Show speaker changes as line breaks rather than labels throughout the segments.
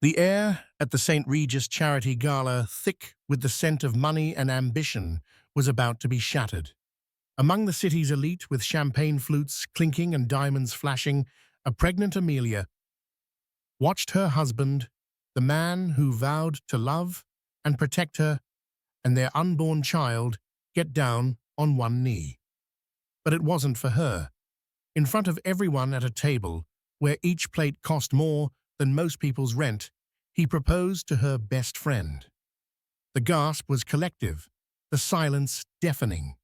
The air at the St. Regis charity gala, thick with the scent of money and ambition, was about to be shattered. Among the city's elite, with champagne flutes clinking and diamonds flashing, a pregnant Amelia watched her husband, the man who vowed to love and protect her and their unborn child, get down on one knee. But it wasn't for her. In front of everyone at a table, where each plate cost more than most people's rent, he proposed to her best friend. The gasp was collective, the silence deafening.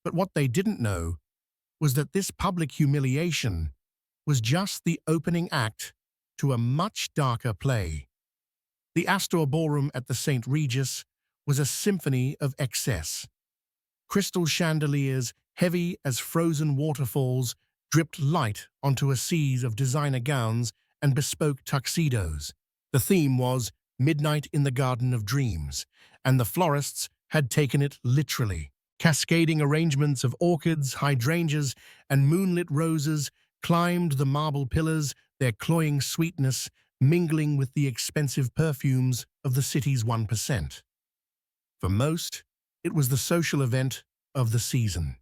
But what they didn't know was that this public humiliation was just the opening act to a much darker play. The Astor Ballroom at the St. Regis was a symphony of excess. Crystal chandeliers, heavy as frozen waterfalls, dripped light onto a sea of designer gowns and bespoke tuxedos. The theme was Midnight in the Garden of Dreams, and the florists had taken it literally. Cascading arrangements of orchids, hydrangeas, and moonlit roses climbed the marble pillars, their cloying sweetness mingling with the expensive perfumes of the city's 1%. For most, it was the social event of the season.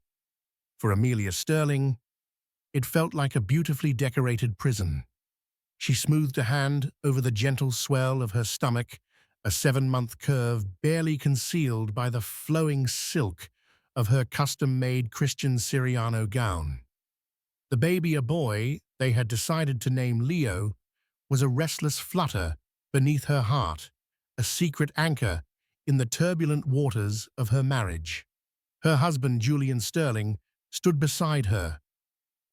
For Amelia Sterling, it felt like a beautifully decorated prison. She smoothed a hand over the gentle swell of her stomach, a 7-month curve barely concealed by the flowing silk of her custom-made Christian Siriano gown. The baby, a boy they had decided to name Leo, was a restless flutter beneath her heart, a secret anchor in the turbulent waters of her marriage. Her husband, Julian Sterling, stood beside her,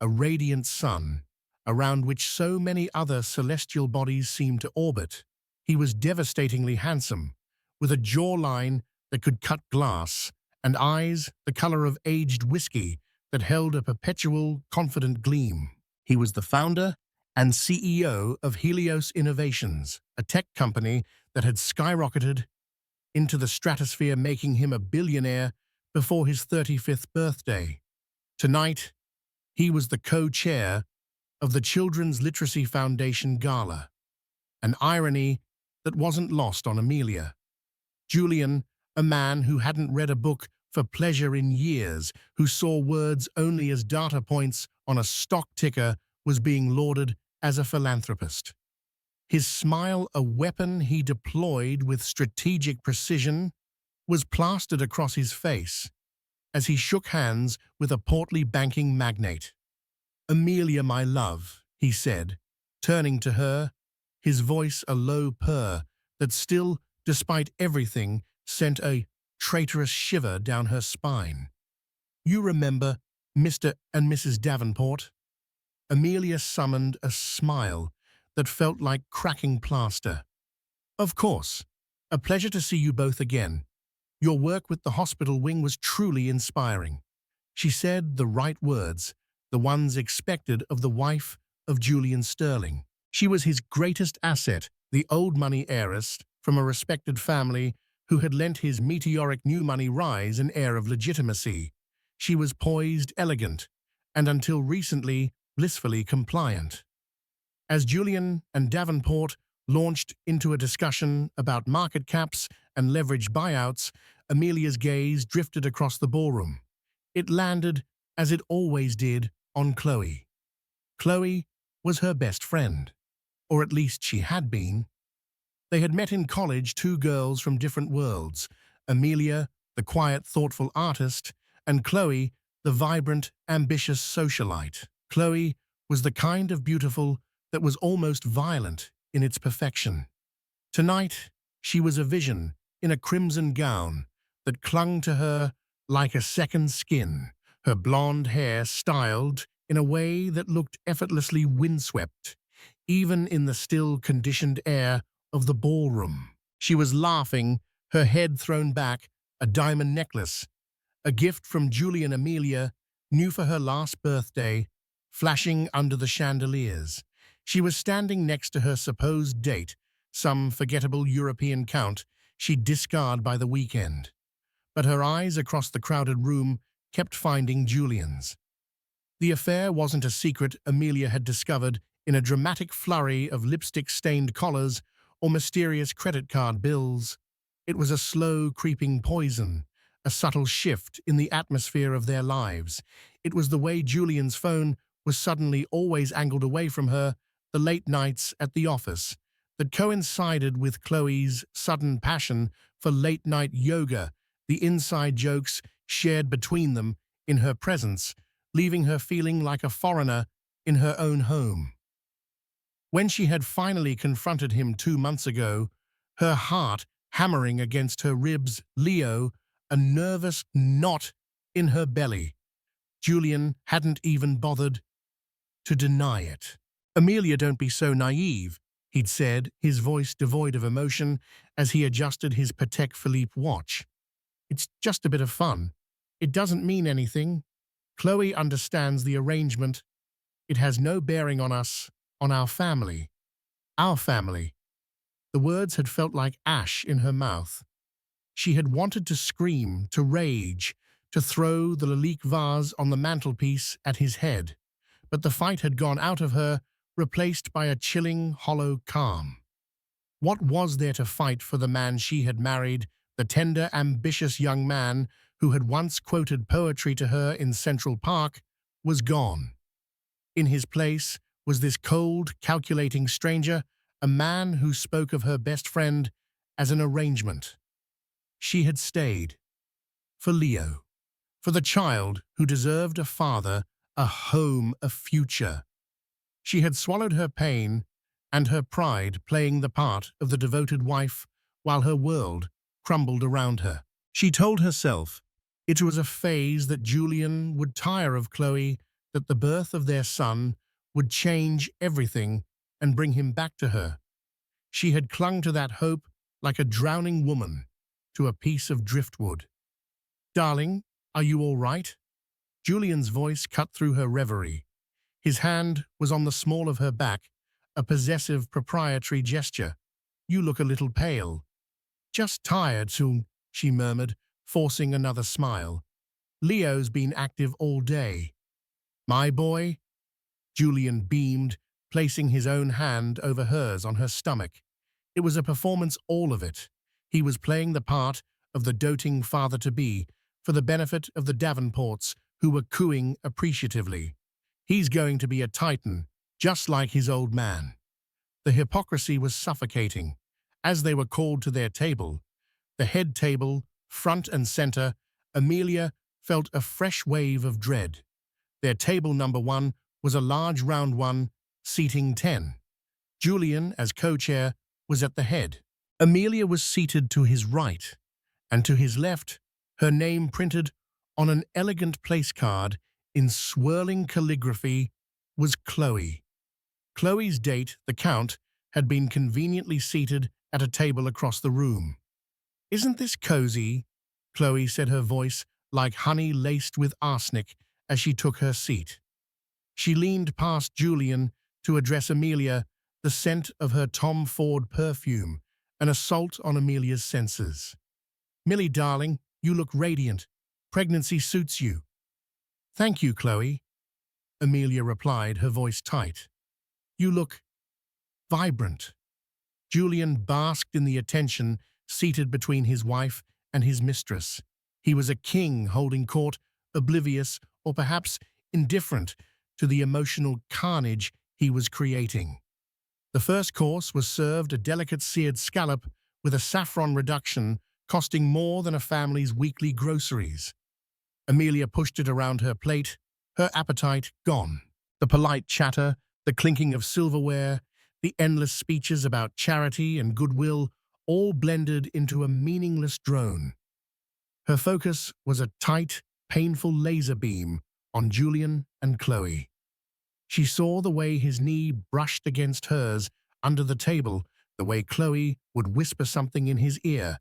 a radiant sun, around which so many other celestial bodies seemed to orbit. He was devastatingly handsome, with a jawline that could cut glass, and eyes the color of aged whiskey that held a perpetual, confident gleam. He was the founder and CEO of Helios Innovations, a tech company that had skyrocketed into the stratosphere, making him a billionaire before his 35th birthday. Tonight, he was the co-chair of the Children's Literacy Foundation Gala, an irony that wasn't lost on Amelia. Julian, a man who hadn't read a book for pleasure in years, who saw words only as data points on a stock ticker, was being lauded as a philanthropist. His smile, a weapon he deployed with strategic precision, was plastered across his face as he shook hands with a portly banking magnate. "Amelia, my love," he said, turning to her, his voice a low purr that still, despite everything, sent a traitorous shiver down her spine. "You remember Mr. and Mrs. Davenport?" Amelia summoned a smile that felt like cracking plaster. "Of course. A pleasure to see you both again. Your work with the hospital wing was truly inspiring." She said the right words, the ones expected of the wife of Julian Sterling. She was his greatest asset, the old money heiress from a respected family who had lent his meteoric new money rise an air of legitimacy. She was poised, elegant, and until recently, blissfully compliant. As Julian and Davenport launched into a discussion about market caps and leveraged buyouts, Amelia's gaze drifted across the ballroom. It landed, as it always did, on Chloe. Chloe was her best friend, or at least she had been. They had met in college, two girls from different worlds, Amelia, the quiet, thoughtful artist, and Chloe, the vibrant, ambitious socialite. Chloe was the kind of beautiful that was almost violent in its perfection. Tonight, she was a vision in a crimson gown that clung to her like a second skin, her blonde hair styled in a way that looked effortlessly windswept, even in the still, conditioned air of the ballroom. She was laughing, her head thrown back, a diamond necklace, a gift from Julian Amelia, new for her last birthday, flashing under the chandeliers. She was standing next to her supposed date, some forgettable European count she'd discard by the weekend. But her eyes across the crowded room kept finding Julian's. The affair wasn't a secret Amelia had discovered in a dramatic flurry of lipstick-stained collars or mysterious credit card bills. It was a slow, creeping poison, a subtle shift in the atmosphere of their lives. It was the way Julian's phone was suddenly always angled away from her, the late nights at the office, that coincided with Chloe's sudden passion for late-night yoga, the inside jokes shared between them in her presence, leaving her feeling like a foreigner in her own home. When she had finally confronted him 2 months ago, her heart hammering against her ribs, Leo, a nervous knot in her belly, Julian hadn't even bothered to deny it. "Amelia, don't be so naive," he'd said, his voice devoid of emotion as he adjusted his Patek Philippe watch. "It's just a bit of fun. It doesn't mean anything. Chloe understands the arrangement. It has no bearing on us, on our family." Our family. The words had felt like ash in her mouth. She had wanted to scream, to rage, to throw the lilac vase on the mantelpiece at his head, but the fight had gone out of her, replaced by a chilling, hollow calm. What was there to fight for the man she had married, the tender, ambitious young man who had once quoted poetry to her in Central Park, was gone. In his place was this cold, calculating stranger, a man who spoke of her best friend as an arrangement. She had stayed. For Leo. For the child who deserved a father, a home, a future. She had swallowed her pain and her pride, playing the part of the devoted wife while her world crumbled around her. She told herself it was a phase, that Julian would tire of Chloe, that the birth of their son would change everything and bring him back to her. She had clung to that hope like a drowning woman to a piece of driftwood. "Darling, are you all right?" Julian's voice cut through her reverie. His hand was on the small of her back, a possessive, proprietary gesture. "You look a little pale." "Just tired soon," she murmured, forcing another smile. "Leo's been active all day." "My boy?" Julian beamed, placing his own hand over hers on her stomach. It was a performance, all of it. He was playing the part of the doting father-to-be for the benefit of the Davenports, who were cooing appreciatively. He's going to be a titan, just like his old man. The hypocrisy was suffocating. As they were called to their table, the head table, front and center, Amelia felt a fresh wave of dread. Their table number 1 was a large round one, seating 10. Julian, as co-chair, was at the head. Amelia was seated to his right, and to his left, her name printed on an elegant place card in swirling calligraphy, was Chloe. Chloe's date, the Count, had been conveniently seated at a table across the room. "Isn't this cozy?" Chloe said, her voice like honey laced with arsenic as she took her seat. She leaned past Julian to address Amelia, the scent of her Tom Ford perfume, an assault on Amelia's senses. "Millie, darling, you look radiant. Pregnancy suits you." "Thank you, Chloe," Amelia replied, her voice tight. "You look vibrant." Julian basked in the attention seated between his wife and his mistress. He was a king holding court, oblivious or perhaps indifferent to the emotional carnage he was creating. The first course was served, a delicate seared scallop with a saffron reduction costing more than a family's weekly groceries. Amelia pushed it around her plate, her appetite gone. The polite chatter, the clinking of silverware, the endless speeches about charity and goodwill all blended into a meaningless drone. Her focus was a tight, painful laser beam on Julian and Chloe. She saw the way his knee brushed against hers under the table, the way Chloe would whisper something in his ear,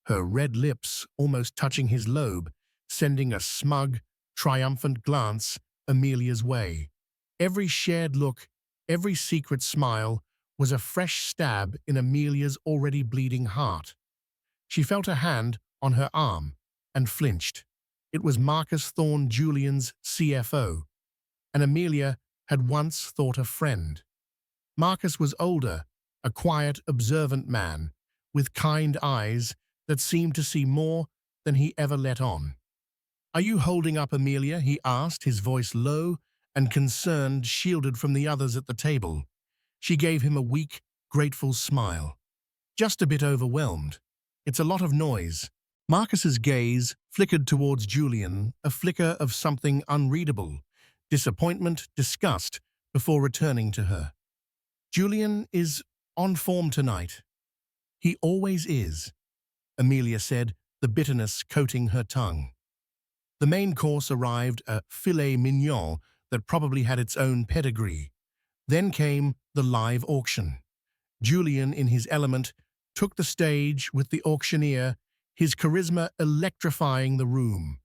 her red lips almost touching his lobe, sending a smug, triumphant glance Amelia's way. Every shared look, every secret smile was a fresh stab in Amelia's already bleeding heart. She felt a hand on her arm and flinched. It was Marcus Thorne, Julian's CFO, and Amelia had once thought a friend. Marcus was older, a quiet, observant man with kind eyes that seemed to see more than he ever let on. "Are you holding up, Amelia?" he asked, his voice low and concerned, shielded from the others at the table. She gave him a weak, grateful smile. "Just a bit overwhelmed. It's a lot of noise." Marcus's gaze flickered towards Julian, a flicker of something unreadable, disappointment, disgust, before returning to her. "Julian is on form tonight. He always is," Amelia said, the bitterness coating her tongue. The main course arrived, a filet mignon that probably had its own pedigree. Then came the live auction. Julian, in his element, took the stage with the auctioneer, his charisma electrifying the room.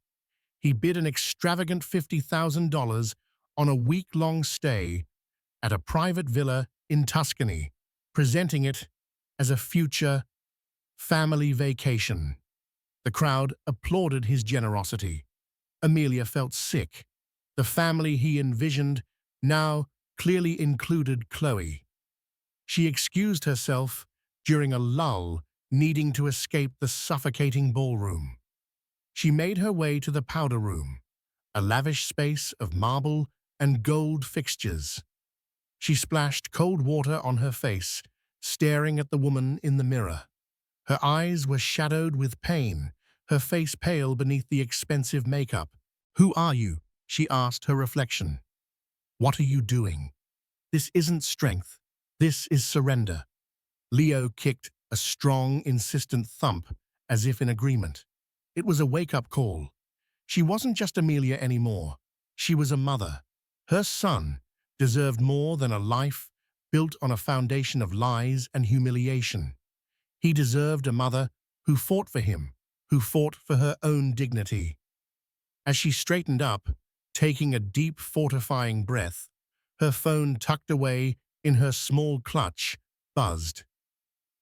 He bid an extravagant $50,000 on a week-long stay at a private villa in Tuscany, presenting it as a future family vacation. The crowd applauded his generosity. Amelia felt sick. The family he envisioned now clearly included Chloe. She excused herself during a lull, needing to escape the suffocating ballroom. She made her way to the powder room, a lavish space of marble and gold fixtures. She splashed cold water on her face, staring at the woman in the mirror. Her eyes were shadowed with pain, her face pale beneath the expensive makeup. "Who are you?" she asked her reflection. "What are you doing? This isn't strength. This is surrender." Leo kicked a strong, insistent thump, as if in agreement. It was a wake-up call. She wasn't just Amelia anymore. She was a mother. Her son deserved more than a life built on a foundation of lies and humiliation. He deserved a mother who fought for him, who fought for her own dignity. As she straightened up, taking a deep, fortifying breath, her phone tucked away in her small clutch buzzed.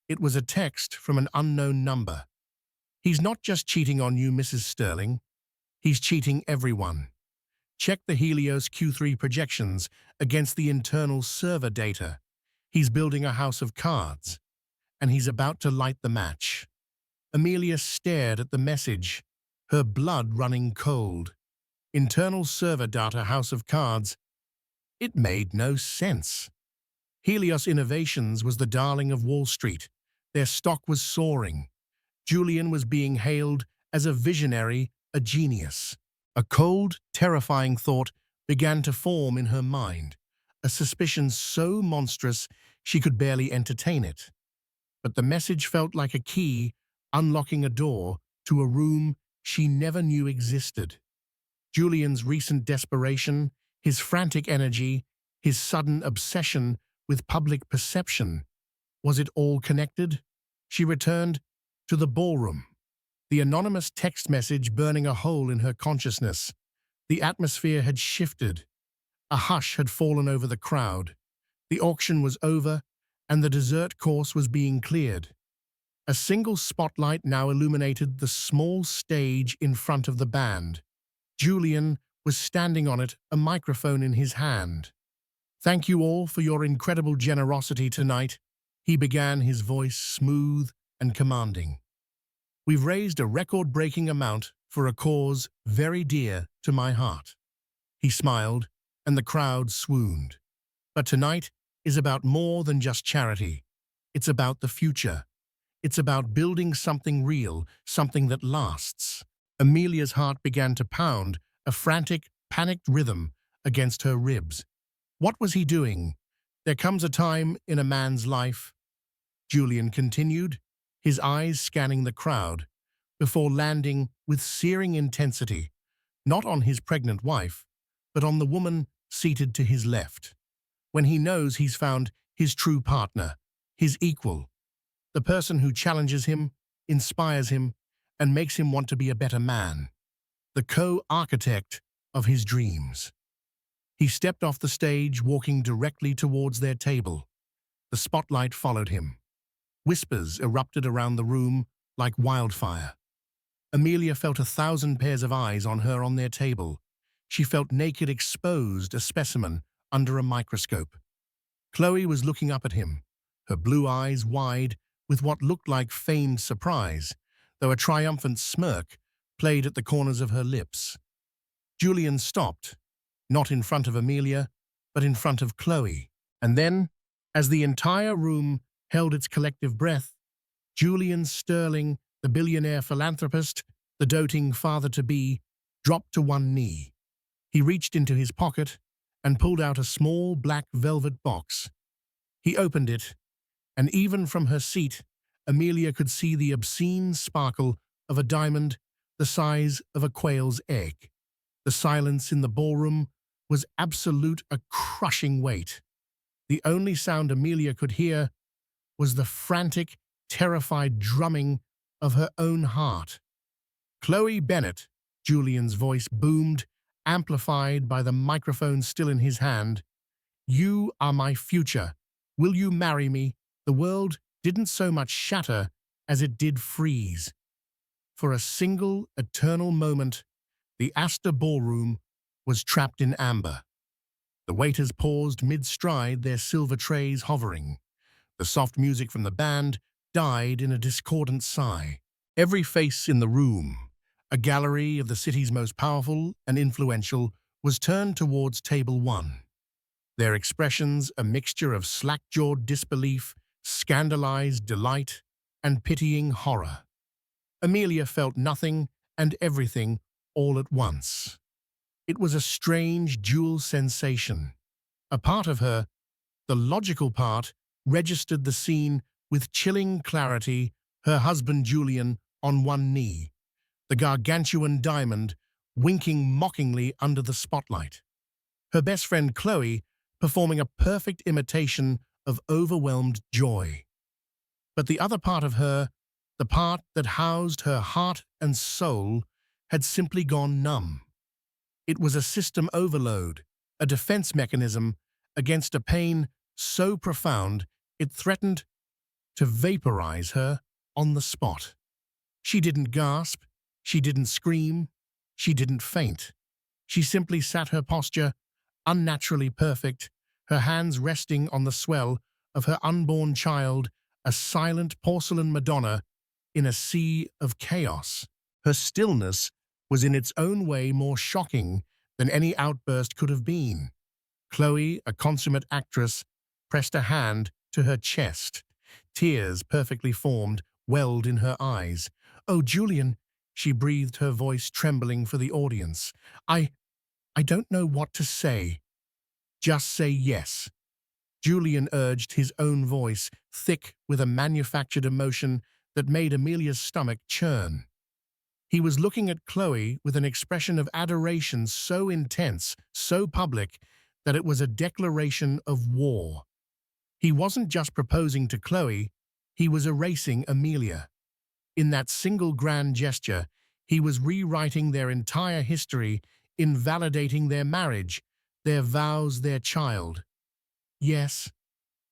It was a text from an unknown number. "He's not just cheating on you, Mrs. Sterling. He's cheating everyone. Check the Helios Q3 projections against the internal server data. He's building a house of cards, and he's about to light the match." Amelia stared at the message, her blood running cold. Internal server data, house of cards. It made no sense. Helios Innovations was the darling of Wall Street. Their stock was soaring. Julian was being hailed as a visionary, a genius. A cold, terrifying thought began to form in her mind, a suspicion so monstrous she could barely entertain it. But the message felt like a key unlocking a door to a room she never knew existed. Julian's recent desperation, his frantic energy, his sudden obsession with public perception. Was it all connected? She returned to the ballroom, the anonymous text message burning a hole in her consciousness. The atmosphere had shifted. A hush had fallen over the crowd. The auction was over, and the dessert course was being cleared. A single spotlight now illuminated the small stage in front of the band. Julian was standing on it, a microphone in his hand. "Thank you all for your incredible generosity tonight," he began, his voice smooth and commanding. "We've raised a record-breaking amount for a cause very dear to my heart." He smiled, and the crowd swooned. But tonight is about more than just charity. It's about the future. It's about building something real, something that lasts. Amelia's heart began to pound, a frantic, panicked rhythm against her ribs. What was he doing? "There comes a time in a man's life," Julian continued, his eyes scanning the crowd, before landing with searing intensity, not on his pregnant wife, but on the woman seated to his left. "When he knows he's found his true partner, his equal, the person who challenges him, inspires him, and makes him want to be a better man, the co-architect of his dreams." He stepped off the stage, walking directly towards their table. The spotlight followed him. Whispers erupted around the room like wildfire. Amelia felt 1,000 pairs of eyes on her on their table. She felt naked, exposed, a specimen under a microscope. Chloe was looking up at him, her blue eyes wide with what looked like feigned surprise, though a triumphant smirk played at the corners of her lips. Julian stopped, not in front of Amelia, but in front of Chloe. And then, as the entire room held its collective breath, Julian Sterling, the billionaire philanthropist, the doting father-to-be, dropped to one knee. He reached into his pocket and pulled out a small black velvet box. He opened it, and even from her seat, Amelia could see the obscene sparkle of a diamond the size of a quail's egg. The silence in the ballroom was absolute, a crushing weight. The only sound Amelia could hear was the frantic, terrified drumming of her own heart. "Chloe Bennett," Julian's voice boomed, amplified by the microphone still in his hand. "You are my future. Will you marry me?" The world didn't so much shatter as it did freeze. For a single, eternal moment, the Astor Ballroom was trapped in amber. The waiters paused mid-stride, their silver trays hovering. The soft music from the band died in a discordant sigh. Every face in the room, a gallery of the city's most powerful and influential, was turned towards table one. Their expressions a mixture of slack-jawed disbelief, scandalized delight, and pitying horror. Amelia felt nothing and everything all at once. It was a strange, dual sensation. A part of her, the logical part, registered the scene with chilling clarity, her husband Julian on one knee, the gargantuan diamond winking mockingly under the spotlight. Her best friend Chloe performing a perfect imitation of overwhelmed joy. But the other part of her, the part that housed her heart and soul, had simply gone numb. It was a system overload, a defense mechanism against a pain so profound it threatened to vaporize her on the spot. She didn't gasp, she didn't scream, she didn't faint. She simply sat, her posture unnaturally perfect, her hands resting on the swell of her unborn child, a silent porcelain Madonna in a sea of chaos. Her stillness was in its own way more shocking than any outburst could have been. Chloe, a consummate actress, pressed a hand to her chest. Tears, perfectly formed, welled in her eyes. "Oh, Julian," she breathed, her voice trembling for the audience. I don't know what to say." "Just say yes," Julian urged, his own voice thick with a manufactured emotion that made Amelia's stomach churn. He was looking at Chloe with an expression of adoration so intense, so public, that it was a declaration of war. He wasn't just proposing to Chloe, he was erasing Amelia. In that single grand gesture, he was rewriting their entire history, invalidating their marriage, their vows, their child. "Yes,"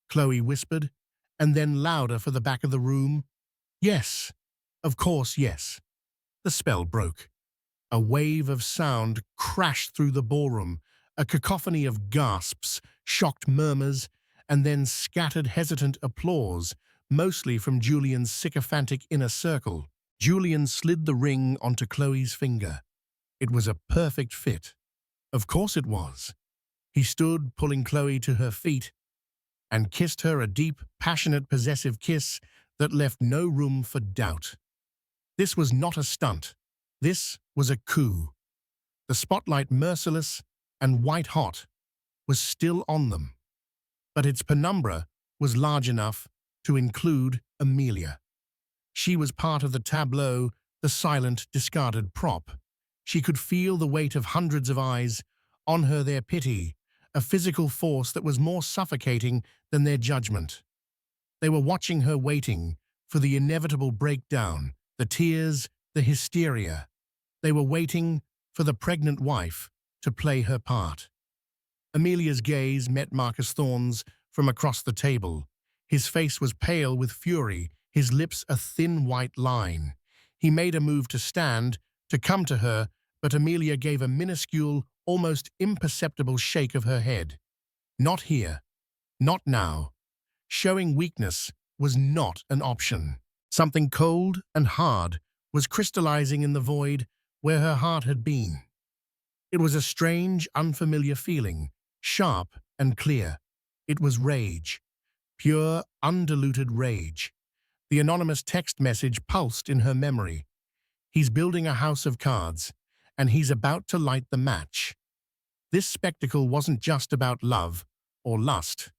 Chloe whispered, and then louder for the back of the room. "Yes, of course, yes." The spell broke. A wave of sound crashed through the ballroom, a cacophony of gasps, shocked murmurs, and then scattered hesitant applause, mostly from Julian's sycophantic inner circle. Julian slid the ring onto Chloe's finger. It was a perfect fit. Of course it was. He stood, pulling Chloe to her feet, and kissed her a deep, passionate, possessive kiss that left no room for doubt. This was not a stunt. This was a coup. The spotlight, merciless and white-hot, was still on them. But its penumbra was large enough to include Amelia. She was part of the tableau, the silent, discarded prop. She could feel the weight of hundreds of eyes on her, their pity, a physical force that was more suffocating than their judgment. They were watching her, waiting for the inevitable breakdown, the tears, the hysteria. They were waiting for the pregnant wife to play her part. Amelia's gaze met Marcus Thorne's from across the table. His face was pale with fury, his lips a thin white line. He made a move to stand, to come to her, but Amelia gave a minuscule, almost imperceptible shake of her head. "Not here. Not now." Showing weakness was not an option. Something cold and hard was crystallizing in the void where her heart had been. It was a strange, unfamiliar feeling, sharp and clear. It was rage, pure, undiluted rage. The anonymous text message pulsed in her memory. He's building a house of cards, and he's about to light the match. This spectacle wasn't just about love or lust.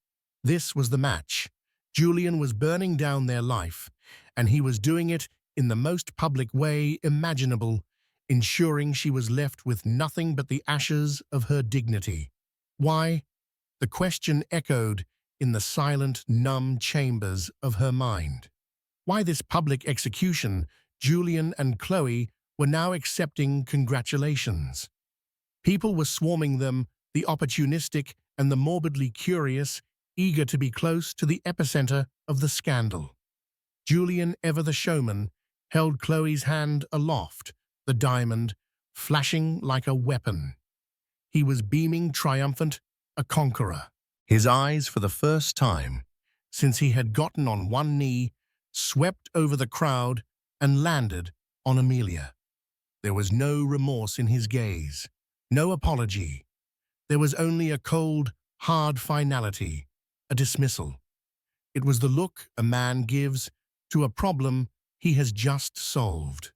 This was the match. Julian was burning down their life, and he was doing it in the most public way imaginable, ensuring she was left with nothing but the ashes of her dignity. Why? The question echoed in the silent, numb chambers of her mind. Why this public execution? Julian and Chloe were now accepting congratulations. People were swarming them, the opportunistic and the morbidly curious, eager to be close to the epicenter of the scandal. Julian, ever the showman, held Chloe's hand aloft, the diamond flashing like a weapon. He was beaming triumphant, a conqueror. His eyes, for the first time since he had gotten on one knee, swept over the crowd and landed on Amelia. There was no remorse in his gaze, no apology. There was only a cold, hard finality, a dismissal. It was the look a man gives to a problem he has just solved.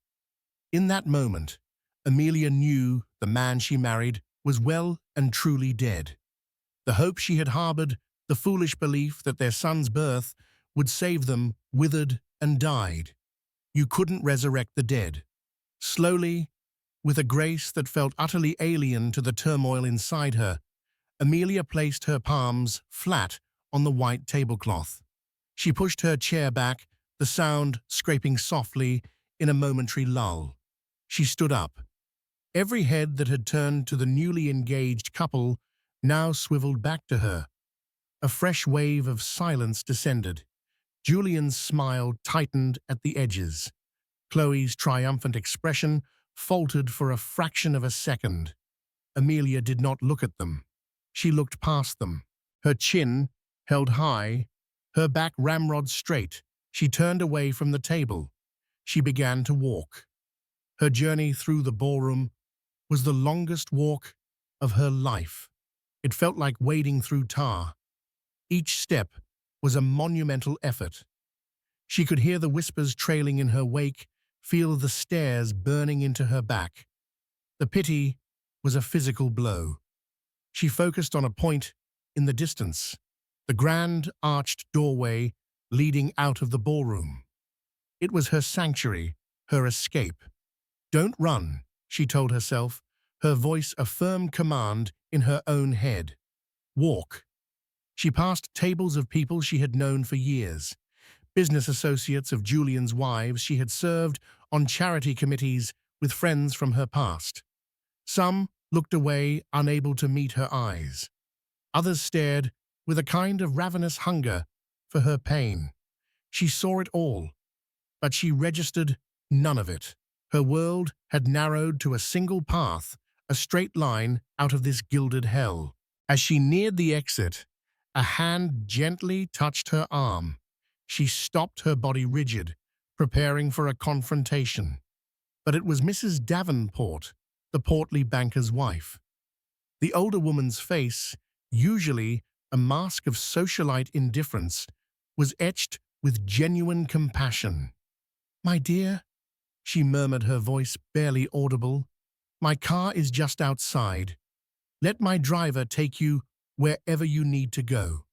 In that moment, Amelia knew the man she married was well and truly dead. The hope she had harbored, the foolish belief that their son's birth would save them, withered and died. You couldn't resurrect the dead. Slowly, with a grace that felt utterly alien to the turmoil inside her, Amelia placed her palms flat on the white tablecloth. She pushed her chair back, the sound scraping softly in a momentary lull. She stood up. Every head that had turned to the newly engaged couple now swiveled back to her. A fresh wave of silence descended. Julian's smile tightened at the edges. Chloe's triumphant expression faltered for a fraction of a second. Amelia did not look at them. She looked past them. Her chin held high, her back ramrod straight. She turned away from the table. She began to walk. Her journey through the ballroom was the longest walk of her life. It felt like wading through tar. Each step was a monumental effort. She could hear the whispers trailing in her wake, feel the stares burning into her back. The pity was a physical blow. She focused on a point in the distance, the grand arched doorway leading out of the ballroom. It was her sanctuary, her escape. "Don't run," she told herself, her voice a firm command in her own head. "Walk." She passed tables of people she had known for years, business associates of Julian's wives she had served on charity committees with friends from her past. Some looked away, unable to meet her eyes. Others stared with a kind of ravenous hunger for her pain. She saw it all, but she registered none of it. Her world had narrowed to a single path, a straight line out of this gilded hell. As she neared the exit, a hand gently touched her arm. She stopped, her body rigid, preparing for a confrontation. But it was Mrs. Davenport, the portly banker's wife. The older woman's face, usually a mask of socialite indifference, was etched with genuine compassion. "My dear," she murmured, her voice barely audible, "my car is just outside. Let my driver take you wherever you need to go."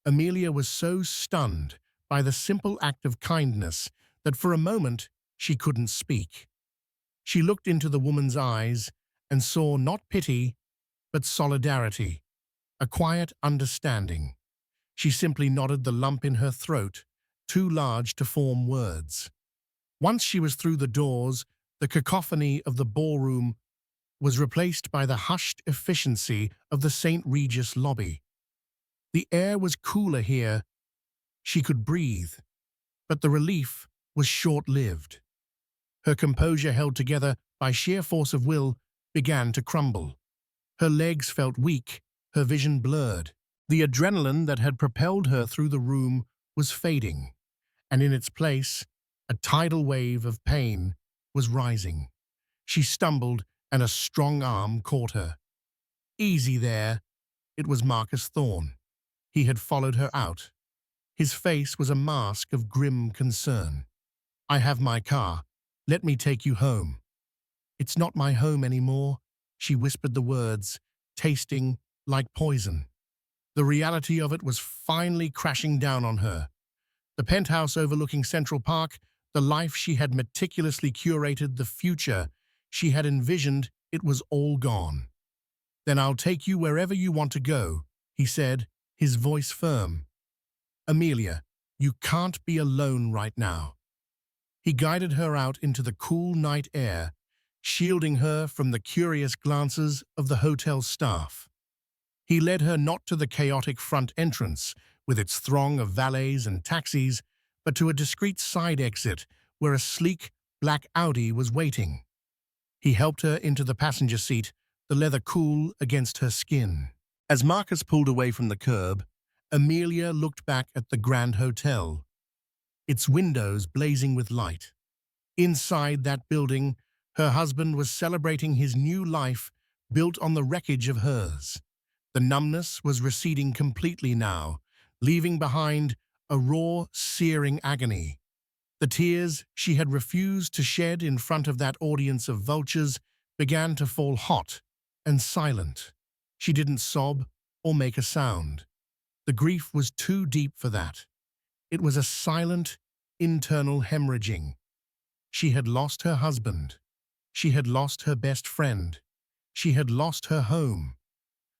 Amelia was so stunned by the simple act of kindness that for a moment she couldn't speak. She looked into the woman's eyes and saw not pity, but solidarity, a quiet understanding. She simply nodded, the lump in her throat, too large to form words. Once she was through the doors, the cacophony of the ballroom was replaced by the hushed efficiency of the St. Regis lobby. The air was cooler here. She could breathe, but the relief was short-lived. Her composure, held together by sheer force of will, began to crumble. Her legs felt weak, her vision blurred. The adrenaline that had propelled her through the room was fading, and in its place, a tidal wave of pain was rising. She stumbled, and a strong arm caught her. "Easy there." It was Marcus Thorne. He had followed her out. His face was a mask of grim concern. "I have my car. Let me take you home." "It's not my home anymore," she whispered the words, tasting like poison. The reality of it was finally crashing down on her. The penthouse overlooking Central Park, the life she had meticulously curated, the future she had envisioned, it was all gone. "Then I'll take you wherever you want to go," he said, his voice firm. "Amelia, you can't be alone right now." He guided her out into the cool night air, shielding her from the curious glances of the hotel staff. He led her not to the chaotic front entrance, with its throng of valets and taxis, but to a discreet side exit where a sleek black Audi was waiting. He helped her into the passenger seat, the leather cool against her skin. As Marcus pulled away from the curb, Amelia looked back at the Grand Hotel, its windows blazing with light. Inside that building, her husband was celebrating his new life built on the wreckage of hers. The numbness was receding completely now, leaving behind a raw, searing agony. The tears she had refused to shed in front of that audience of vultures began to fall hot and silent. She didn't sob or make a sound. The grief was too deep for that. It was a silent, internal hemorrhaging. She had lost her husband. She had lost her best friend. She had lost her home.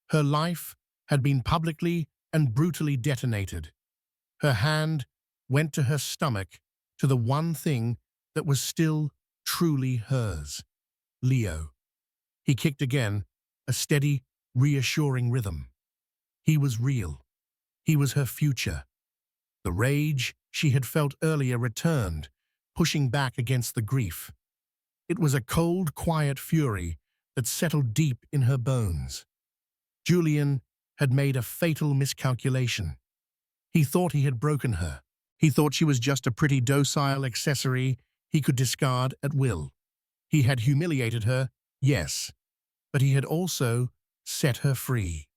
Her life had been publicly and brutally detonated. Her hand went to her stomach, to the one thing that was still truly hers. Leo. He kicked again, a steady, reassuring rhythm. He was real. He was her future. The rage she had felt earlier returned, pushing back against the grief. It was a cold, quiet fury that settled deep in her bones. Julian had made a fatal miscalculation. He thought he had broken her. He thought she was just a pretty docile accessory he could discard at will. He had humiliated her, yes, but he had also set her free.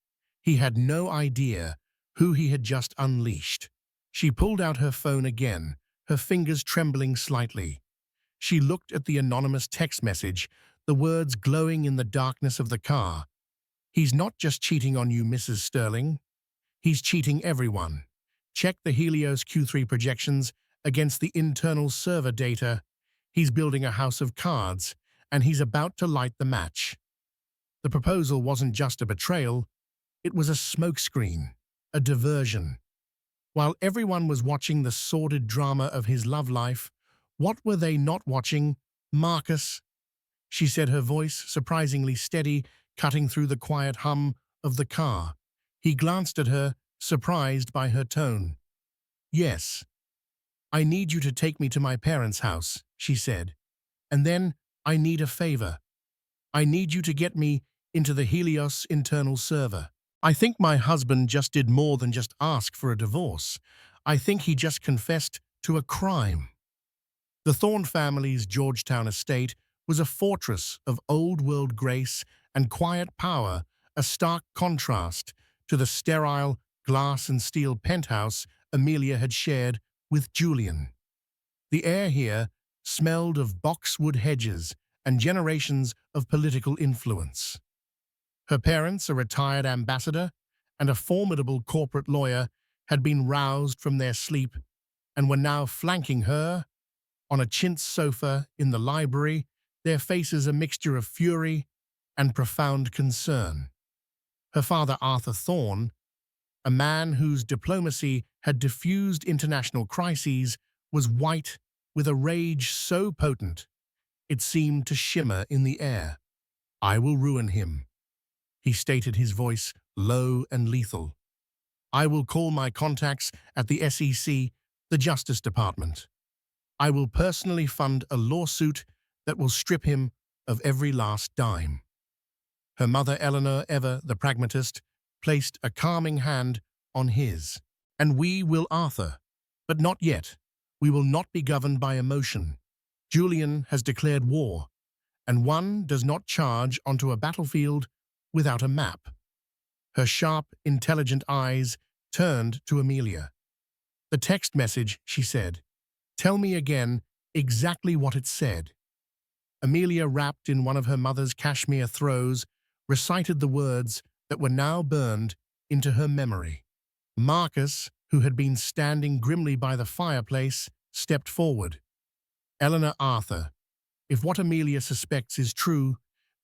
He had no idea who he had just unleashed. She pulled out her phone again, her fingers trembling slightly. She looked at the anonymous text message, the words glowing in the darkness of the car. "He's not just cheating on you, Mrs. Sterling. He's cheating everyone. Check the Helios Q3 projections against the internal server data. He's building a house of cards, and he's about to light the match." The proposal wasn't just a betrayal, it was a smokescreen, a diversion. While everyone was watching the sordid drama of his love life, what were they not watching? "Marcus," she said, her voice surprisingly steady, cutting through the quiet hum of the car. He glanced at her, surprised by her tone. "Yes. I need you to take me to my parents' house," she said. "And then I need a favor. I need you to get me into the Helios internal server. I think my husband just did more than just ask for a divorce. I think he just confessed to a crime." The Thorne family's Georgetown estate was a fortress of old-world grace and quiet power, a stark contrast to the sterile glass and steel penthouse Amelia had shared with Julian. The air here smelled of boxwood hedges and generations of political influence. Her parents, a retired ambassador and a formidable corporate lawyer, had been roused from their sleep and were now flanking her on a chintz sofa in the library, their faces a mixture of fury and profound concern. Her father, Arthur Thorne, a man whose diplomacy had diffused international crises, was white with a rage so potent it seemed to shimmer in the air. "I will ruin him," he stated, his voice low and lethal. "I will call my contacts at the SEC, the Justice Department. I will personally fund a lawsuit that will strip him of every last dime." Her mother, Eleanor, ever the pragmatist, placed a calming hand on his. And we will, Arthur. But not yet. We will not be governed by emotion. Julian has declared war, and one does not charge onto a battlefield without a map. Her sharp, intelligent eyes turned to Amelia. The text message, she said. Tell me again exactly what it said. Amelia, wrapped in one of her mother's cashmere throws, recited the words that were now burned into her memory. Marcus, who had been standing grimly by the fireplace, stepped forward. Eleanor Arthur, if what Amelia suspects is true,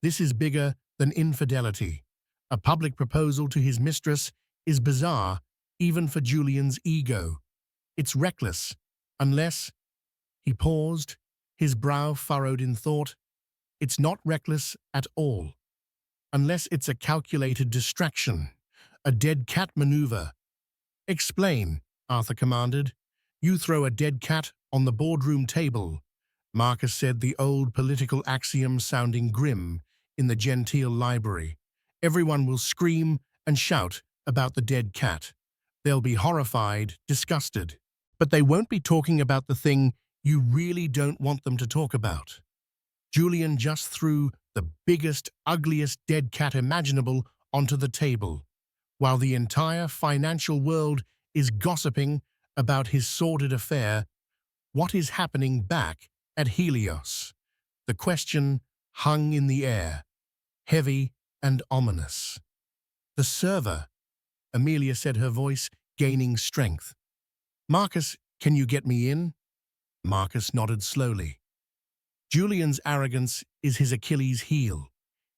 this is bigger than infidelity. A public proposal to his mistress is bizarre, even for Julian's ego. It's reckless, unless... He paused, his brow furrowed in thought. It's not reckless at all. Unless it's a calculated distraction, a dead cat maneuver. Explain, Arthur commanded. You throw a dead cat on the boardroom table. Marcus said, the old political axiom sounding grim in the genteel library. Everyone will scream and shout about the dead cat. They'll be horrified, disgusted. But they won't be talking about the thing you really don't want them to talk about. Julian just threw the biggest, ugliest dead cat imaginable onto the table, while the entire financial world is gossiping about his sordid affair. What is happening back at Helios? The question hung in the air, heavy and ominous. The server, Amelia said, her voice gaining strength. Marcus, can you get me in? Marcus nodded slowly. Julian's arrogance is his Achilles heel.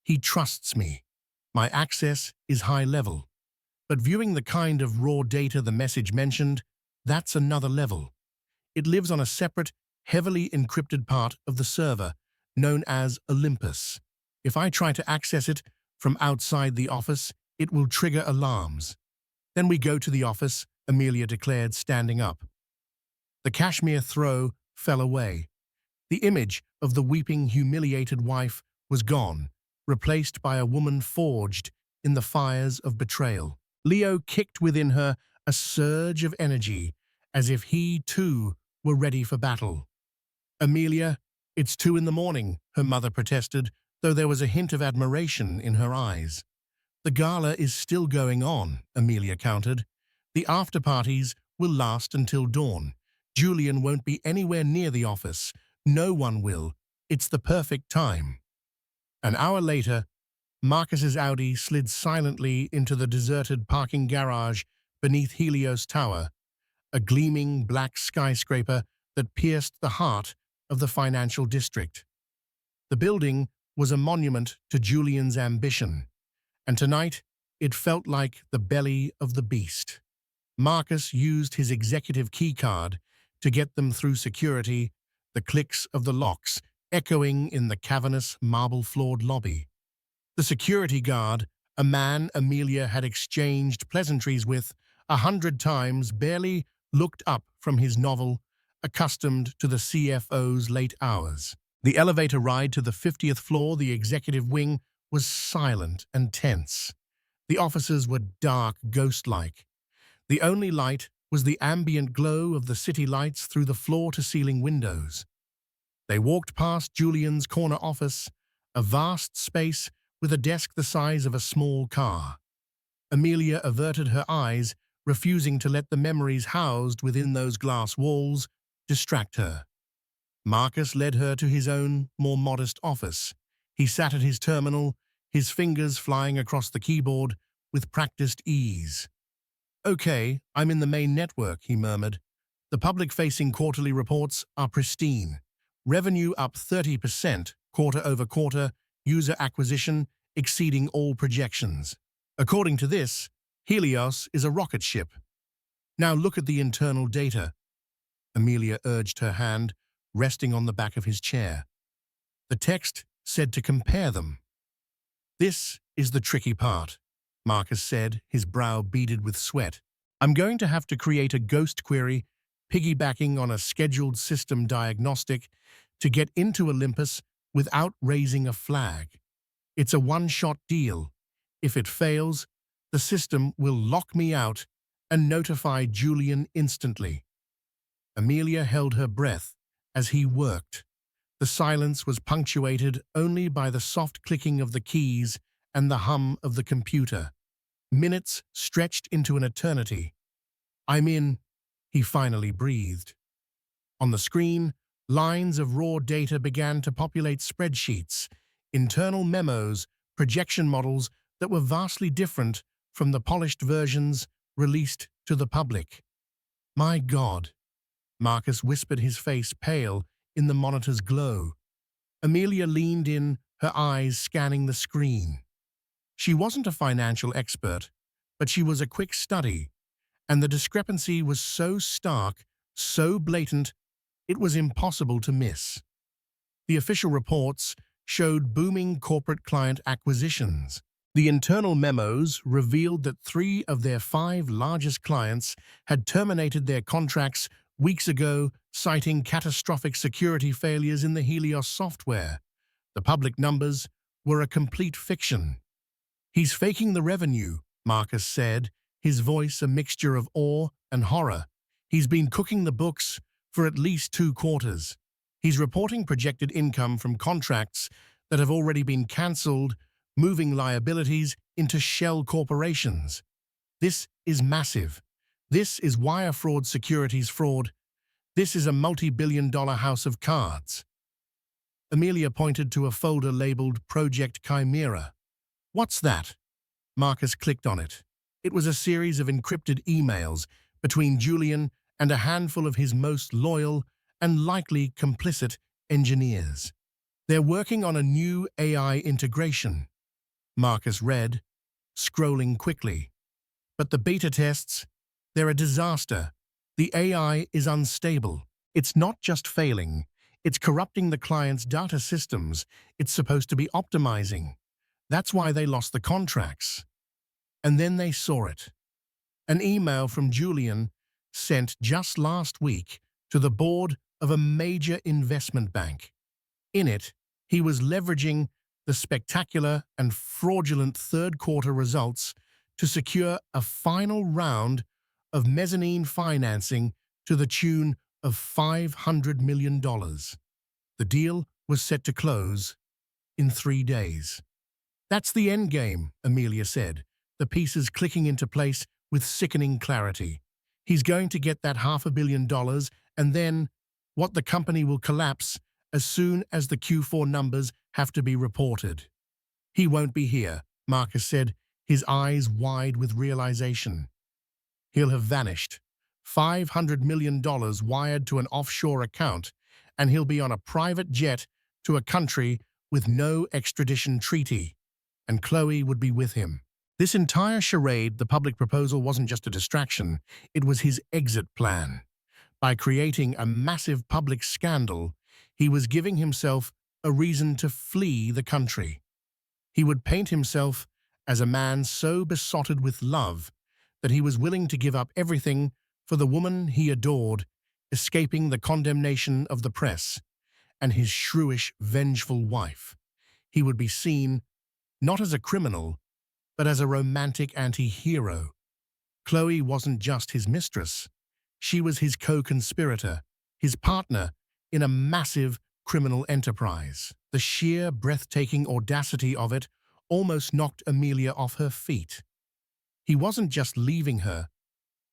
He trusts me. My access is high level. But viewing the kind of raw data the message mentioned, that's another level. It lives on a separate, heavily encrypted part of the server, known as Olympus. If I try to access it from outside the office, it will trigger alarms. Then we go to the office, Amelia declared, standing up. The cashmere throw fell away. The image of the weeping, humiliated wife was gone, replaced by a woman forged in the fires of betrayal. Leo kicked within her a surge of energy, as if he, too, were ready for battle. Amelia, it's 2 a.m, her mother protested, though there was a hint of admiration in her eyes. The gala is still going on, Amelia countered. The after-parties will last until dawn. Julian won't be anywhere near the office. No one will. It's the perfect time. An hour later, Marcus's Audi slid silently into the deserted parking garage beneath Helios Tower, a gleaming black skyscraper that pierced the heart of the financial district. The building was a monument to Julian's ambition, and tonight it felt like the belly of the beast. Marcus used his executive keycard to get them through security, the clicks of the locks echoing in the cavernous, marble-floored lobby. The security guard, a man Amelia had exchanged pleasantries with 100 times, barely looked up from his novel, accustomed to the CFO's late hours. The elevator ride to the 50th floor, the executive wing, was silent and tense. The offices were dark, ghost-like. The only light was the ambient glow of the city lights through the floor-to-ceiling windows. They walked past Julian's corner office, a vast space with a desk the size of a small car. Amelia averted her eyes, refusing to let the memories housed within those glass walls distract her. Marcus led her to his own, more modest office. He sat at his terminal, his fingers flying across the keyboard with practiced ease. Okay, I'm in the main network, he murmured. The public-facing quarterly reports are pristine. Revenue up 30%, quarter over quarter, user acquisition exceeding all projections. According to this, Helios is a rocket ship. Now look at the internal data. Amelia urged, her hand resting on the back of his chair. The text said to compare them. This is the tricky part, Marcus said, his brow beaded with sweat. I'm going to have to create a ghost query piggybacking on a scheduled system diagnostic to get into Olympus without raising a flag. It's a one-shot deal. If it fails, The system will lock me out and notify Julian instantly. Amelia held her breath as he worked. The silence was punctuated only by the soft clicking of the keys and the hum of the computer. Minutes stretched into an eternity. "I'm in," he finally breathed. On the screen, lines of raw data began to populate spreadsheets, internal memos, projection models that were vastly different from the polished versions released to the public. "My God," Marcus whispered, his face pale in the monitor's glow. Amelia leaned in, her eyes scanning the screen. She wasn't a financial expert, but she was a quick study, and the discrepancy was so stark, so blatant, it was impossible to miss. The official reports showed booming corporate client acquisitions. The internal memos revealed that 3 of their 5 largest clients had terminated their contracts weeks ago, citing catastrophic security failures in the Helios software. The public numbers were a complete fiction. "He's faking the revenue," Marcus said, his voice a mixture of awe and horror. "He's been cooking the books for at least 2 quarters. He's reporting projected income from contracts that have already been cancelled, moving liabilities into shell corporations. This is massive. This is wire fraud, securities fraud. This is a multi-billion-dollar house of cards." Amelia pointed to a folder labeled Project Chimera. "What's that?" Marcus clicked on it. It was a series of encrypted emails between Julian and a handful of his most loyal and likely complicit engineers. "They're working on a new AI integration," Marcus read, scrolling quickly. "But the beta tests, they're a disaster. The AI is unstable. It's not just failing, it's corrupting the client's data systems it's supposed to be optimizing. That's why they lost the contracts." And then they saw it. An email from Julian sent just last week to the board of a major investment bank. In it, he was leveraging the spectacular and fraudulent third-quarter results to secure a final round of mezzanine financing to the tune of $500 million. The deal was set to close in 3 days. "That's the end game," Amelia said, the pieces clicking into place with sickening clarity. "He's going to get that $500 million, and then the company will collapse as soon as the Q4 numbers have to be reported." "He won't be here," Marcus said, his eyes wide with realization. "He'll have vanished. $500 million wired to an offshore account, and he'll be on a private jet to a country with no extradition treaty, and Chloe would be with him." This entire charade, the public proposal, wasn't just a distraction, it was his exit plan. By creating a massive public scandal, he was giving himself a reason to flee the country. He would paint himself as a man so besotted with love that he was willing to give up everything for the woman he adored, escaping the condemnation of the press and his shrewish, vengeful wife. He would be seen not as a criminal, but as a romantic anti-hero. Chloe wasn't just his mistress. She was his co-conspirator, his partner in a massive criminal enterprise. The sheer, breathtaking audacity of it almost knocked Amelia off her feet. He wasn't just leaving her.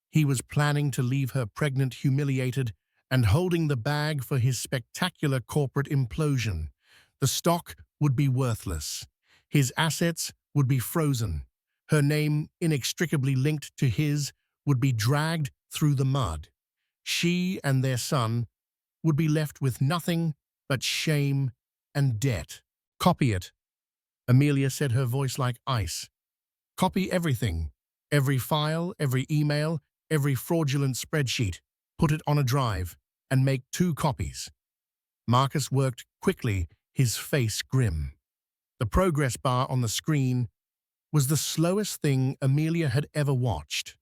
He was planning to leave her pregnant, humiliated, and holding the bag for his spectacular corporate implosion. The stock would be worthless. His assets would be frozen. Her name, inextricably linked to his, would be dragged through the mud. She and their son would be left with nothing but shame and debt. "Copy it," Amelia said, her voice like ice. "Copy everything. Every file, every email, every fraudulent spreadsheet. Put it on a drive and make 2 copies." Marcus worked quickly, his face grim. The progress bar on the screen was the slowest thing Amelia had ever watched.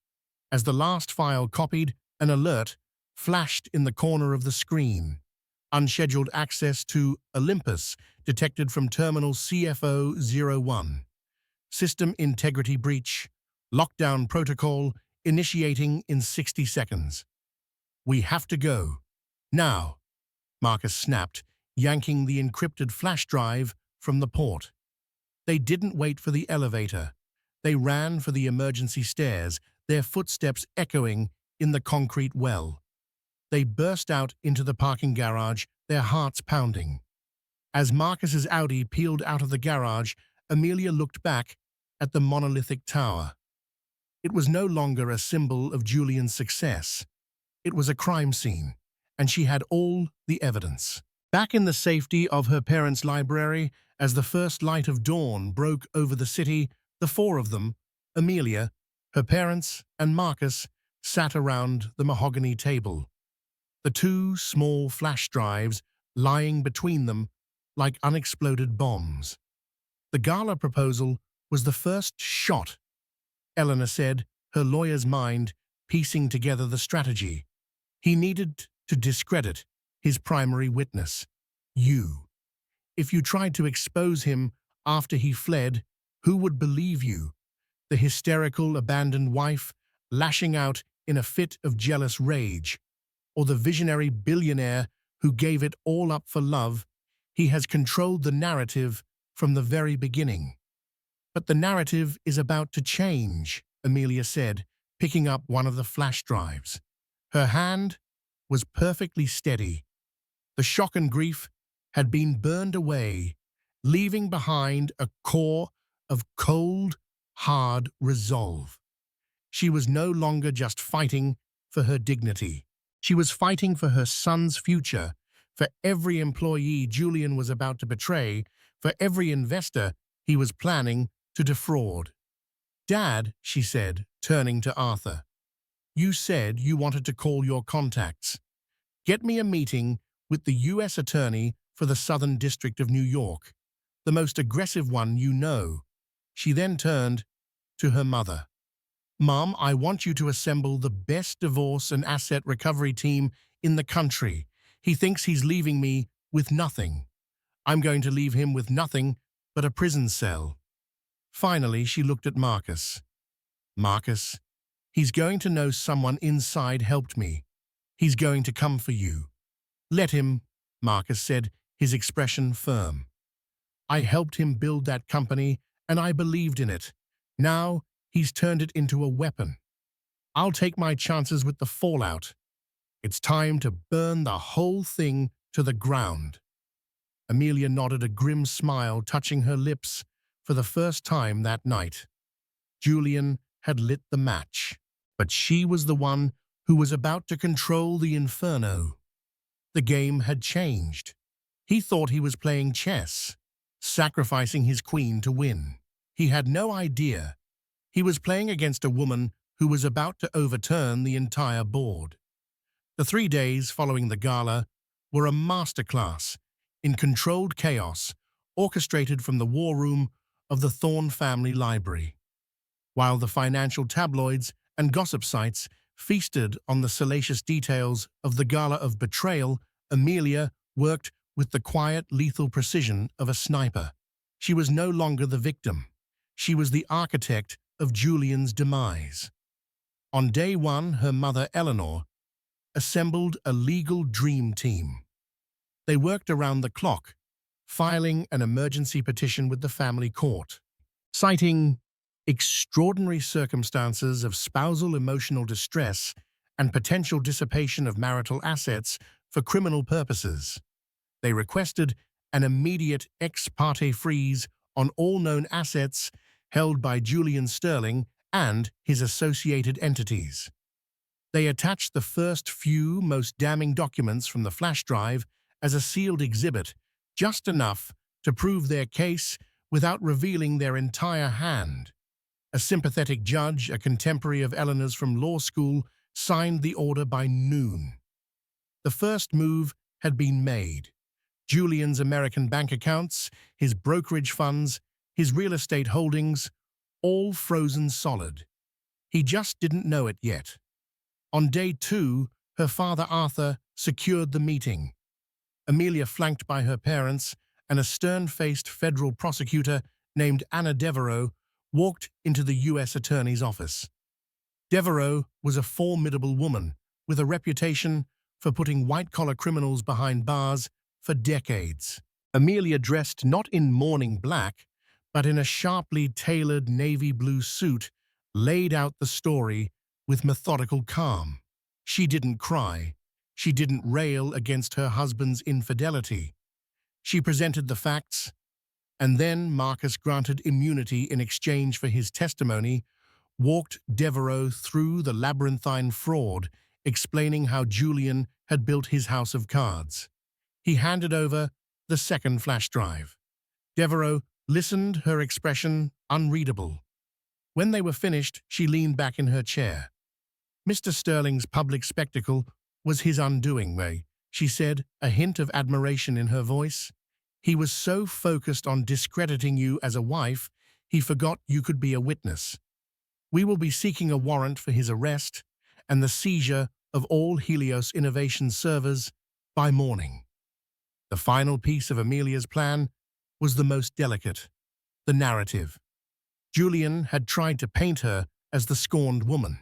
As the last file copied, an alert flashed in the corner of the screen. "Unscheduled access to Olympus detected from terminal CFO01. System integrity breach. Lockdown protocol initiating in 60 seconds. We have to go. Now, Marcus snapped, yanking the encrypted flash drive from the port. They didn't wait for the elevator. They ran for the emergency stairs, their footsteps echoing in the concrete well. They burst out into the parking garage, their hearts pounding. As Marcus's Audi peeled out of the garage, Amelia looked back at the monolithic tower. It was no longer a symbol of Julian's success. It was a crime scene, and she had all the evidence. Back in the safety of her parents' library, as the first light of dawn broke over the city, the four of them, Amelia, her parents, and Marcus, sat around the mahogany table. The two small flash drives lying between them like unexploded bombs. The Gala proposal was the first shot, Eleanor said, her lawyer's mind piecing together the strategy. He needed to discredit his primary witness, you. If you tried to expose him after he fled, who would believe you? The hysterical, abandoned wife lashing out in a fit of jealous rage, or the visionary billionaire who gave it all up for love? He has controlled the narrative from the very beginning. But the narrative is about to change, Amelia said, picking up one of the flash drives. Her hand was perfectly steady. The shock and grief had been burned away, leaving behind a core of cold, hard resolve. She was no longer just fighting for her dignity. She was fighting for her son's future, for every employee Julian was about to betray, for every investor he was planning to defraud. Dad, she said, turning to Arthur, you said you wanted to call your contacts. Get me a meeting with the U.S. Attorney for the Southern District of New York, the most aggressive one you know. She then turned to her mother. Mom, I want you to assemble the best divorce and asset recovery team in the country. He thinks he's leaving me with nothing. I'm going to leave him with nothing but a prison cell. Finally, she looked at Marcus. Marcus, he's going to know someone inside helped me. He's going to come for you. Let him, Marcus said, his expression firm. I helped him build that company, and I believed in it. Now, he's turned it into a weapon. I'll take my chances with the fallout. It's time to burn the whole thing to the ground. Amelia nodded, a grim smile touching her lips for the first time that night. Julian had lit the match, but she was the one who was about to control the inferno. The game had changed. He thought he was playing chess, sacrificing his queen to win. He had no idea. He was playing against a woman who was about to overturn the entire board. The 3 days following the gala were a masterclass in controlled chaos, orchestrated from the war room of the Thorne family library. While the financial tabloids and gossip sites feasted on the salacious details of the gala of betrayal, Amelia worked with the quiet, lethal precision of a sniper. She was no longer the victim. She was the architect of Julian's demise. On day one, her mother, Eleanor, assembled a legal dream team. They worked around the clock, filing an emergency petition with the family court, citing extraordinary circumstances of spousal emotional distress and potential dissipation of marital assets for criminal purposes. They requested an immediate ex parte freeze on all known assets held by Julian Sterling and his associated entities. They attached the first few most damning documents from the flash drive as a sealed exhibit, just enough to prove their case without revealing their entire hand. A sympathetic judge, a contemporary of Eleanor's from law school, signed the order by noon. The first move had been made. Julian's American bank accounts, his brokerage funds, his real estate holdings, all frozen solid. He just didn't know it yet. On day 2, her father Arthur secured the meeting. Amelia, flanked by her parents and a stern-faced federal prosecutor named Anna Devereaux, walked into the U.S. Attorney's office. Devereaux was a formidable woman with a reputation for putting white-collar criminals behind bars for decades. Amelia dressed not in mourning black, but in a sharply tailored navy blue suit, laid out the story with methodical calm. She didn't cry. She didn't rail against her husband's infidelity. She presented the facts, and then Marcus granted immunity in exchange for his testimony, walked Devereaux through the labyrinthine fraud, explaining how Julian had built his house of cards. He handed over the second flash drive. Devereaux listened, her expression unreadable. When they were finished, she leaned back in her chair. Mr. Sterling's public spectacle was his undoing, she said, a hint of admiration in her voice. He was so focused on discrediting you as a wife, he forgot you could be a witness. We will be seeking a warrant for his arrest and the seizure of all Helios Innovation servers by morning. The final piece of Amelia's plan was the most delicate, the narrative. Julian had tried to paint her as the scorned woman.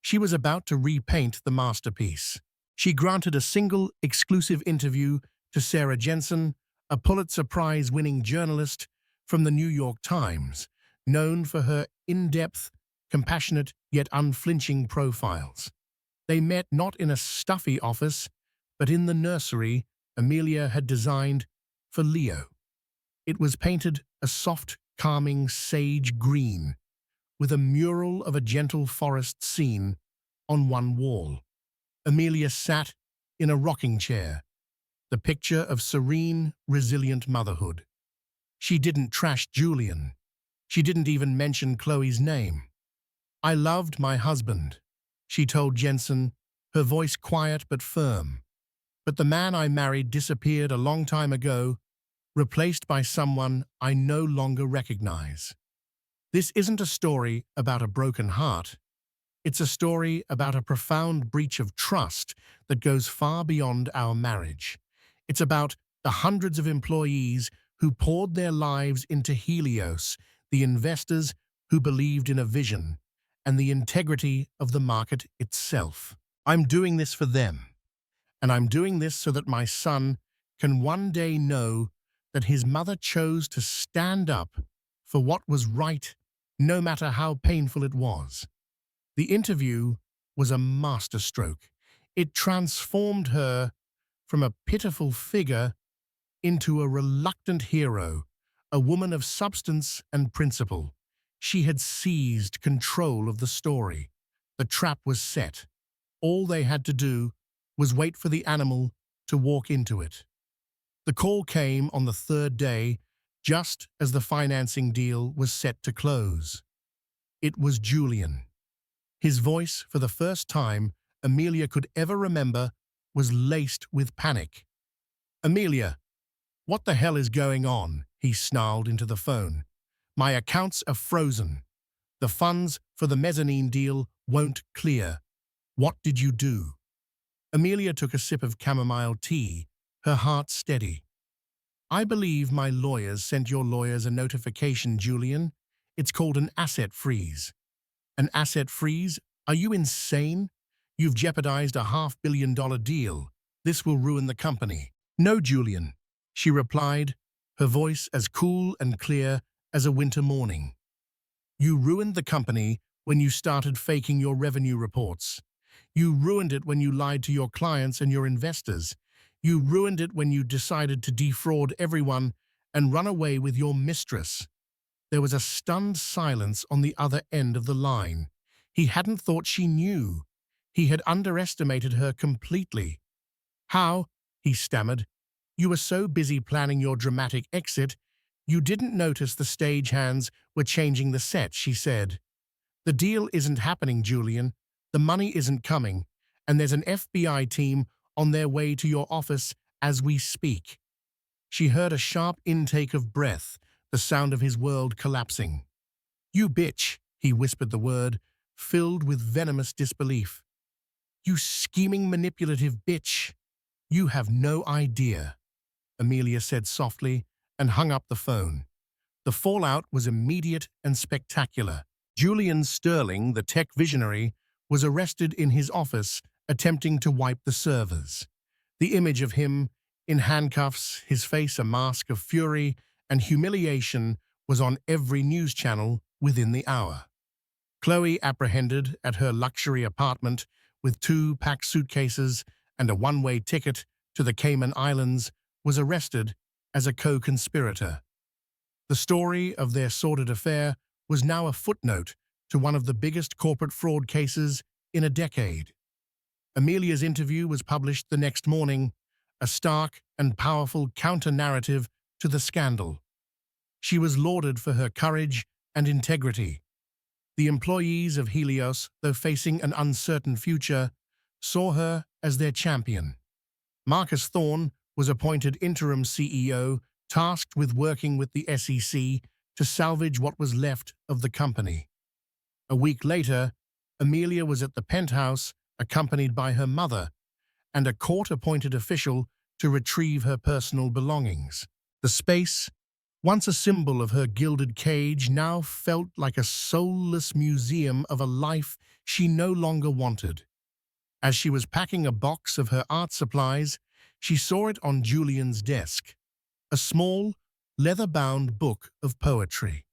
She was about to repaint the masterpiece. She granted a single, exclusive interview to Sarah Jensen, a Pulitzer Prize-winning journalist from the New York Times, known for her in-depth, compassionate yet unflinching profiles. They met not in a stuffy office, but in the nursery Amelia had designed for Leo. It was painted a soft, calming sage green, with a mural of a gentle forest scene on one wall. Amelia sat in a rocking chair, the picture of serene, resilient motherhood. She didn't trash Julian. She didn't even mention Chloe's name. "I loved my husband," she told Jensen, her voice quiet but firm. "But the man I married disappeared a long time ago, replaced by someone I no longer recognize. This isn't a story about a broken heart. It's a story about a profound breach of trust that goes far beyond our marriage. It's about the hundreds of employees who poured their lives into Helios, the investors who believed in a vision, and the integrity of the market itself. I'm doing this for them, and I'm doing this so that my son can one day know that his mother chose to stand up for what was right, no matter how painful it was." The interview was a masterstroke. It transformed her from a pitiful figure into a reluctant hero, a woman of substance and principle. She had seized control of the story. The trap was set. All they had to do was wait for the animal to walk into it. The call came on the third day, just as the financing deal was set to close. It was Julian. His voice, for the first time Amelia could ever remember, was laced with panic. "Amelia, what the hell is going on?" he snarled into the phone. "My accounts are frozen. The funds for the mezzanine deal won't clear. What did you do?" Amelia took a sip of chamomile tea, her heart steady. "I believe my lawyers sent your lawyers a notification, Julian. It's called an asset freeze." "An asset freeze? Are you insane? You've jeopardized a $500 million deal. This will ruin the company." "No, Julian," she replied, her voice as cool and clear as a winter morning. "You ruined the company when you started faking your revenue reports. You ruined it when you lied to your clients and your investors. You ruined it when you decided to defraud everyone and run away with your mistress." There was a stunned silence on the other end of the line. He hadn't thought she knew. He had underestimated her completely. "How?" he stammered. "You were so busy planning your dramatic exit, you didn't notice the stagehands were changing the set," she said. "The deal isn't happening, Julian. The money isn't coming, and there's an FBI team on their way to your office as we speak." She heard a sharp intake of breath, the sound of his world collapsing. "You bitch," he whispered the word, filled with venomous disbelief. "You scheming, manipulative bitch. You have no idea," Amelia said softly and hung up the phone. The fallout was immediate and spectacular. Julian Sterling, the tech visionary, was arrested in his office attempting to wipe the servers. The image of him in handcuffs, his face a mask of fury and humiliation, was on every news channel within the hour. Chloe, apprehended at her luxury apartment with 2 packed suitcases and a one-way ticket to the Cayman Islands, was arrested as a co-conspirator. The story of their sordid affair was now a footnote to one of the biggest corporate fraud cases in a decade. Amelia's interview was published the next morning, a stark and powerful counter-narrative to the scandal. She was lauded for her courage and integrity. The employees of Helios, though facing an uncertain future, saw her as their champion. Marcus Thorne was appointed interim CEO, tasked with working with the SEC to salvage what was left of the company. A week later, Amelia was at the penthouse, accompanied by her mother and a court-appointed official to retrieve her personal belongings. The space, once a symbol of her gilded cage, now felt like a soulless museum of a life she no longer wanted. As she was packing a box of her art supplies, she saw it on Julian's desk, a small, leather-bound book of poetry.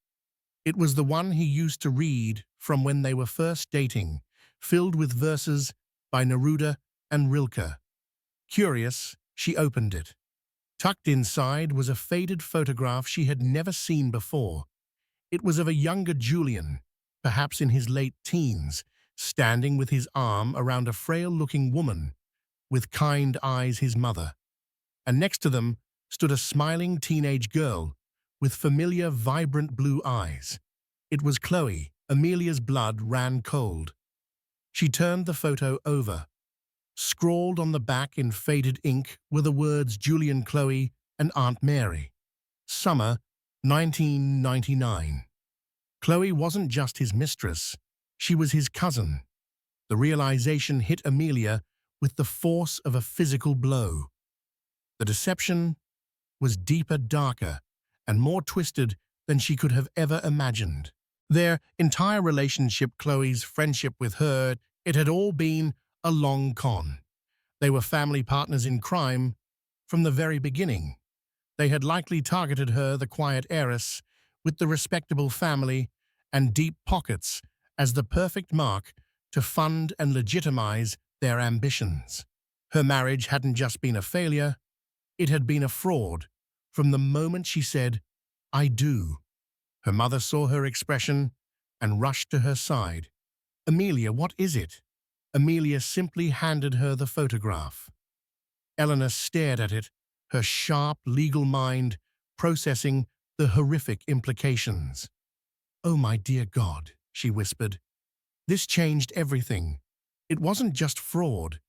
It was the one he used to read from when they were first dating, filled with verses by Neruda and Rilke. Curious, she opened it. Tucked inside was a faded photograph she had never seen before. It was of a younger Julian, perhaps in his late teens, standing with his arm around a frail-looking woman, with kind eyes his mother. And next to them stood a smiling teenage girl with familiar, vibrant blue eyes. It was Chloe. Amelia's blood ran cold. She turned the photo over. Scrawled on the back in faded ink were the words Julian, Chloe, and Aunt Mary. Summer, 1999. Chloe wasn't just his mistress, she was his cousin. The realization hit Amelia with the force of a physical blow. The deception was deeper, darker, and more twisted than she could have ever imagined. Their entire relationship, Chloe's friendship with her, it had all been a long con. They were family partners in crime from the very beginning. They had likely targeted her, the quiet heiress, with the respectable family and deep pockets, as the perfect mark to fund and legitimize their ambitions. Her marriage hadn't just been a failure, it had been a fraud from the moment she said, "I do." Her mother saw her expression and rushed to her side. "Amelia, what is it?" Amelia simply handed her the photograph. Eleanor stared at it, her sharp legal mind processing the horrific implications. "Oh, my dear God," she whispered. "This changed everything. It wasn't just fraud.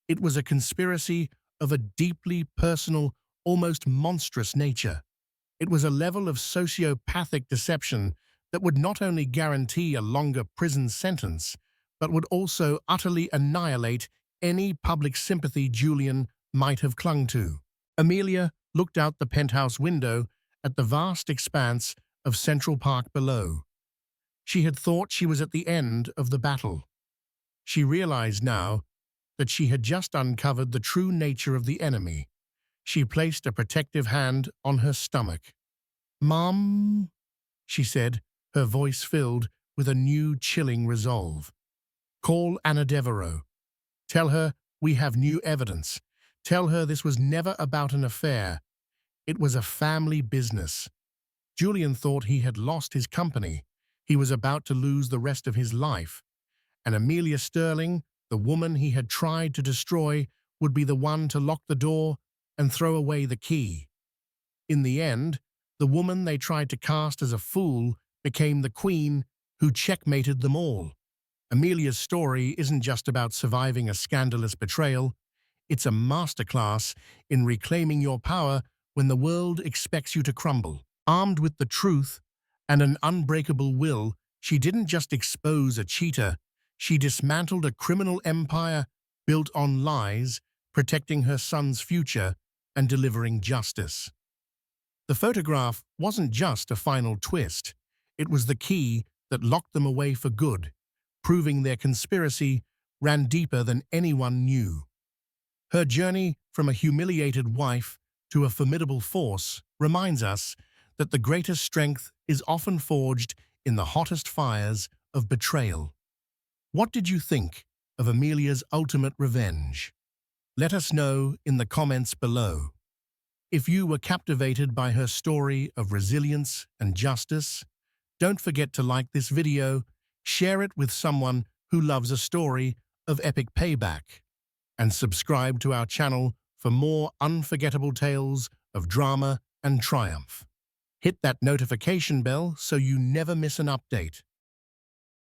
It was a conspiracy of a deeply personal, almost monstrous nature. It was a level of sociopathic deception that would not only guarantee a longer prison sentence, but would also utterly annihilate any public sympathy Julian might have clung to." Amelia looked out the penthouse window at the vast expanse of Central Park below. She had thought she was at the end of the battle. She realized now that she had just uncovered the true nature of the enemy. She placed a protective hand on her stomach. "Mom," she said, her voice filled with a new chilling resolve. "Call Anna Devereaux. Tell her we have new evidence. Tell her this was never about an affair. It was a family business." Julian thought he had lost his company. He was about to lose the rest of his life. And Amelia Sterling, the woman he had tried to destroy, would be the one to lock the door and throw away the key. In the end, the woman they tried to cast as a fool became the queen who checkmated them all. Amelia's story isn't just about surviving a scandalous betrayal. It's a masterclass in reclaiming your power when the world expects you to crumble. Armed with the truth and an unbreakable will, she didn't just expose a cheater, she dismantled a criminal empire built on lies, protecting her son's future and delivering justice. The photograph wasn't just a final twist. It was the key that locked them away for good, proving their conspiracy ran deeper than anyone knew. Her journey from a humiliated wife to a formidable force reminds us that the greatest strength is often forged in the hottest fires of betrayal. What did you think of Amelia's ultimate revenge? Let us know in the comments below. If you were captivated by her story of resilience and justice, don't forget to like this video, share it with someone who loves a story of epic payback, and subscribe to our channel for more unforgettable tales of drama and triumph. Hit that notification bell so you never miss an update.